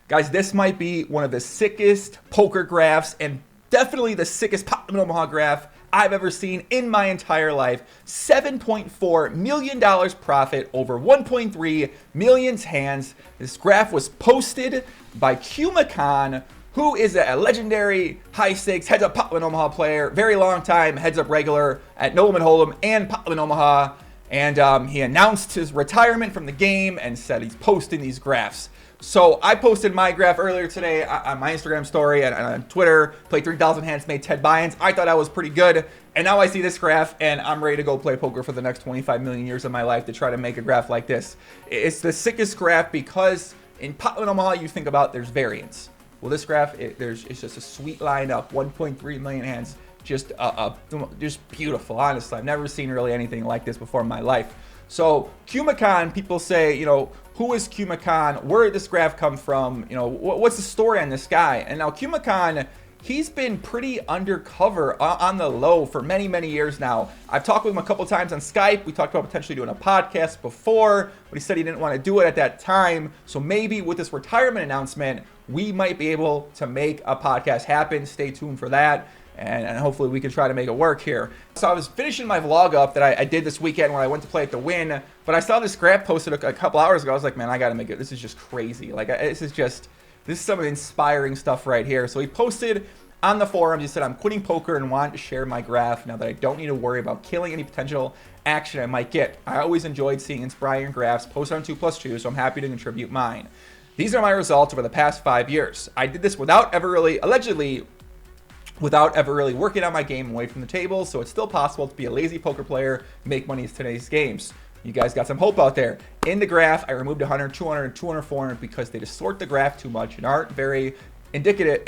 Guys, this might be one of the sickest poker graphs and definitely the sickest Pot Limit Omaha graph I've ever seen in my entire life. $7.4 million profit over 1.3 million hands. This graph was posted by Cumicon, who is a legendary high-stakes heads-up Pot Limit Omaha player, very long time heads-up regular at No Limit Hold'em and Pot Limit Omaha. And he announced his retirement from the game and said he's posting these graphs. So I posted my graph earlier today on my Instagram story and on Twitter. Played 3,000 hands, made 10 buy-ins. I thought I was pretty good. And now I see this graph and I'm ready to go play poker for the next 25 million years of my life to try to make a graph like this. It's the sickest graph because in Pot Limit Omaha you think about there's variance. Well, this graph, it's just a sweet line up, 1.3 million hands. Just beautiful, honestly. I've never seen really anything like this before in my life. So Cumicon, people say, who is Cumicon? Where did this graph come from? What's the story on this guy? And now Cumicon, he's been pretty undercover on the low for many, many years now. I've talked with him a couple times on Skype. We talked about potentially doing a podcast before, but he said he didn't want to do it at that time. So maybe with this retirement announcement, we might be able to make a podcast happen. Stay tuned for that. And hopefully we can try to make it work here. So I was finishing my vlog up that I did this weekend when I went to play at the Win, but I saw this graph posted a couple hours ago. I was like, man, I gotta make it. This is just crazy. Like, this is some of the inspiring stuff right here. So he posted on the forums, he said, I'm quitting poker and want to share my graph now that I don't need to worry about killing any potential action I might get. I always enjoyed seeing inspiring graphs posted on 2+2, so I'm happy to contribute mine. These are my results over the past 5 years. I did this without ever really working on my game away from the table, so it's still possible to be a lazy poker player, make money in today's games. You guys got some hope out there. In the graph, I removed 100, 200, and 200, 400 because they distort the graph too much and aren't very indicative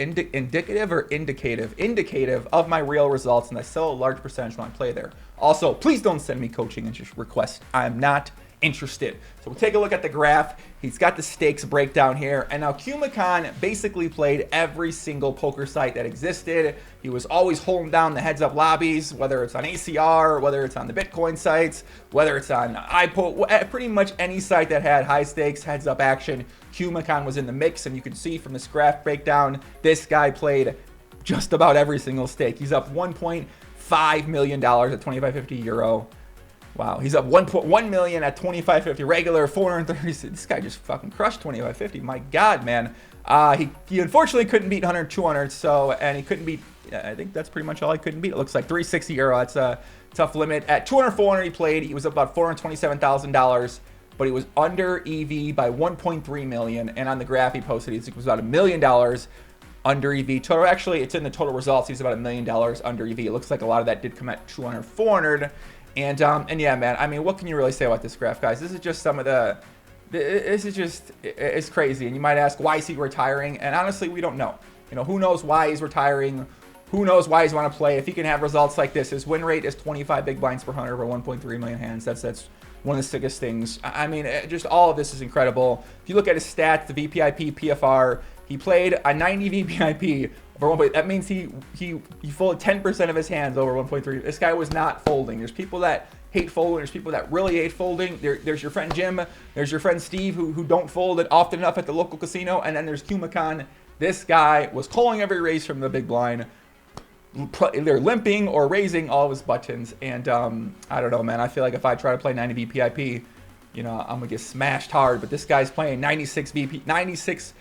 of my real results, and I sell a large percentage when I play there. Also, please don't send me coaching requests. I'm not interested. So we'll take a look at the graph. He's got the stakes breakdown here, and now Cumicon basically played every single poker site that existed. He was always holding down the heads up lobbies, whether it's on ACR, whether it's on the Bitcoin sites, whether it's on IPO, pretty much any site that had high stakes heads up action. Cumicon was in the mix, and you can see from this graph breakdown, this guy played just about every single stake. He's up $1.5 million at 25.50 euro. Wow, he's up 1.1 million at 25.50 regular, 430. This guy just fucking crushed 25.50. My God, man. He unfortunately couldn't beat 100, 200. And he couldn't beat. I think that's pretty much all he couldn't beat. It looks like 360 euro. That's a tough limit. At 200, 400, he played. He was up about $427,000, but he was under EV by 1.3 million. And on the graph he posted, he was about $1 million under EV total. Actually, it's in the total results. He's about $1 million under EV. It looks like a lot of that did come at 200, 400. And yeah, man, I mean, what can you really say about this graph, guys? This is just it's crazy. And you might ask, why is he retiring? And honestly, we don't know. Who knows why he's retiring? Who knows why he's want to play? If he can have results like this, his win rate is 25 big blinds per 100 over 1.3 million hands. That's one of the sickest things. I mean, just all of this is incredible. If you look at his stats, the VPIP, PFR, he played a 90 VPIP over 1. That means he folded 10% of his hands over 1.3. This guy was not folding. There's people that hate folding. There's people that really hate folding. There's your friend Jim. There's your friend Steve who don't fold it often enough at the local casino. And then there's Cumicon. This guy was calling every raise from the big blind. They're limping or raising all of his buttons. And I don't know, man. I feel like if I try to play 90 VPIP, I'm gonna get smashed hard. But this guy's playing 96%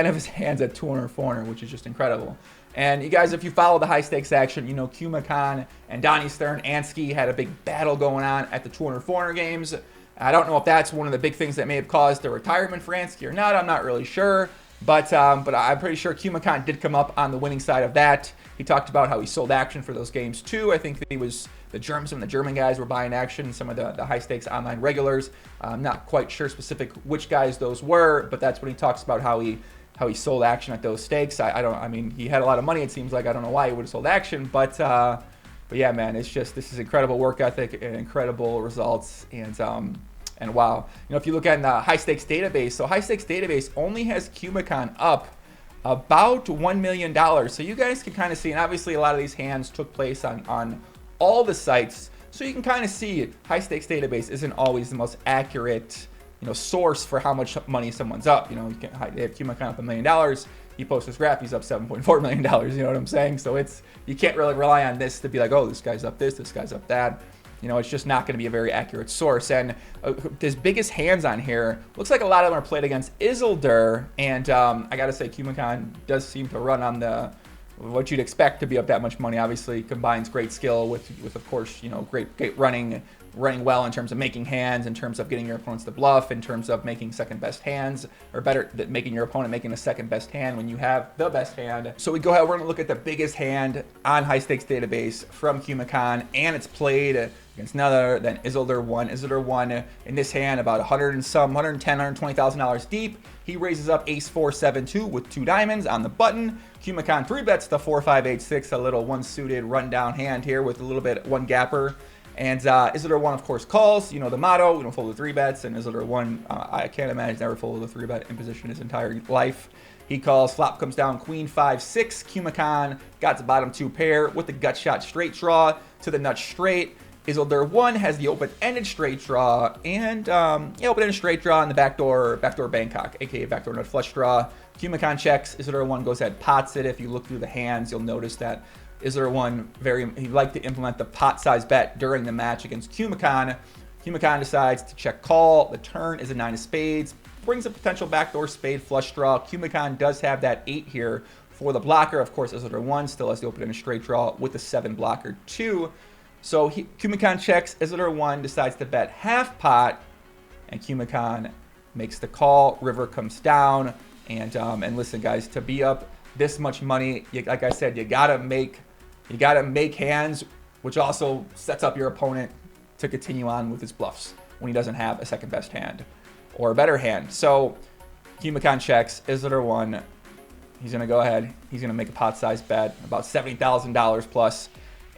of his hands at 200, 400, which is just incredible. And you guys, if you follow the high stakes action, Cumicon and Donnie Stern, Ansky had a big battle going on at the 200, 400 games. I don't know if that's one of the big things that may have caused the retirement for Ansky or not. I'm not really sure. But I'm pretty sure Cumicon did come up on the winning side of that. He talked about how he sold action for those games too. I think that some of the German guys were buying action, some of the high stakes online regulars. I'm not quite sure specific which guys those were, but that's when he talks about how he sold action at those stakes. I mean, he had a lot of money, it seems like. I don't know why he would have sold action, but yeah, man, this is incredible work ethic and incredible results. And wow, if you look at the high stakes database, so high stakes database only has Cumicon up about $1 million. So you guys can kind of see, and obviously a lot of these hands took place on all the sites. So you can kind of see high stakes database isn't always the most accurate source for how much money someone's up. You know, they have Cumicon up $1 million. He posts his graph, he's up $7.4 million. You know what I'm saying? So you can't really rely on this to be like, oh, this guy's up this guy's up that. You know, it's just not going to be a very accurate source. And his biggest hands on here, looks like a lot of them are played against Isildur. And I got to say, Cumicon does seem to run on what you'd expect to be up that much money. Obviously, combines great skill with of course, great running well in terms of making hands, in terms of getting your opponents to bluff, in terms of making second best hands, or better, making your opponent making the second best hand when you have the best hand. So we go ahead, we're going to look at the biggest hand on High Stakes Database from Cumicon, and it's played against none other than Isildur 1. Isildur 1 in this hand about $120,000 deep. He raises up ace 4 7 2 with 2 diamonds on the button. Cumicon 3-bets the 4 5 8 6, a little one suited rundown hand here with a little bit one gapper. And Isildur 1, of course, calls. You know the motto, we don't fold the 3-bets. And Isildur 1, I can't imagine he's never folded a 3-bet in position his entire life. He calls, flop comes down, queen 5 6. Cumicon got the bottom 2 pair with the gut shot straight draw to the nut straight. Isildur 1 has the open-ended straight draw and open-ended straight draw in the backdoor Bangkok, aka backdoor nut flush draw. Cumicon checks. Isildur 1 goes ahead, pots it. If you look through the hands, you'll notice that Isildur 1 he liked to implement the pot size bet during the match against Cumicon. Cumicon decides to check call. The turn is a 9 of spades, brings a potential backdoor spade flush draw. Cumicon does have that 8 here for the blocker. Of course, Isildur 1 still has the open-ended straight draw with the 7 blocker 2. So Cumicon checks. Isildur 1 decides to bet half pot, and Cumicon makes the call. River comes down, and listen, guys, to be up this much money, like I said, you gotta make hands, which also sets up your opponent to continue on with his bluffs when he doesn't have a second best hand or a better hand. So Cumicon checks. Isildur 1, he's gonna go ahead. He's gonna make a pot size bet about $70,000 plus.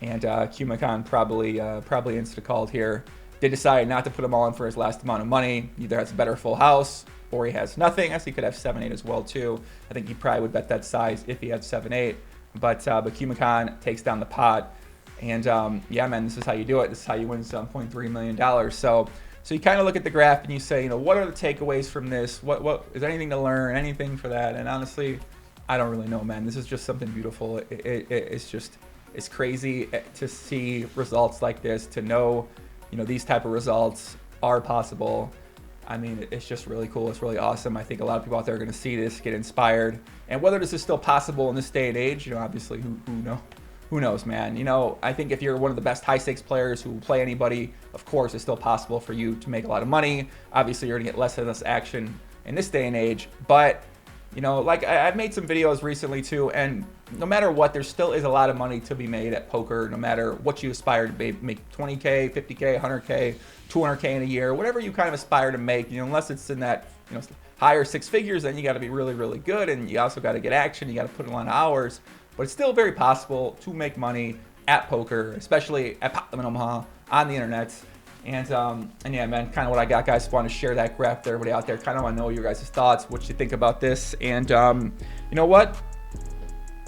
And Cumicon probably insta-called here. They decided not to put him all in for his last amount of money. Either has a better full house or he has nothing. I guess he could have 7-8 as well too. I think he probably would bet that size if he had 7-8. But Cumicon takes down the pot. And yeah, man, this is how you do it. This is how you win $7.3 million. So you kind of look at the graph and you say, what are the takeaways from this? What is there anything to learn? Anything for that? And honestly, I don't really know, man. This is just something beautiful. It's crazy to see results like this, to know, these type of results are possible. I mean, it's just really cool. It's really awesome. I think a lot of people out there are going to see this, get inspired. And whether this is still possible in this day and age, obviously, who knows, man. I think if you're one of the best high stakes players who will play anybody, of course, it's still possible for you to make a lot of money. Obviously, you're going to get less and less action in this day and age. But, like I've made some videos recently too, and no matter what, there still is a lot of money to be made at poker, no matter what you aspire to make 20K, 50K, 100K, 200K in a year, whatever you kind of aspire to make, unless it's in that, higher 6 figures, then you got to be really, really good. And you also got to get action. You got to put in a lot of hours, but it's still very possible to make money at poker, especially at Pop Them in Omaha on the internet. And yeah, man, kind of what I got, guys. Want to share that graph to everybody out there. Kind of want to know your guys' thoughts, what you think about this. And you know what?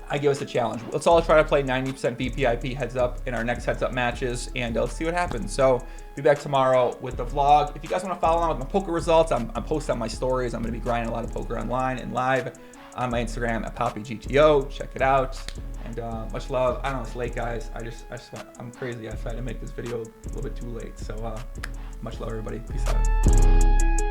I give us a challenge. Let's all try to play 90% BPIP heads up in our next heads up matches, and let's see what happens. So be back tomorrow with the vlog. If you guys want to follow along with my poker results, I'm posting on my stories. I'm going to be grinding a lot of poker online and live on my Instagram at PoppyGTO. Check it out. And much love. I know it's late, guys. I'm crazy. I tried to make this video a little bit too late. So much love, everybody. Peace out.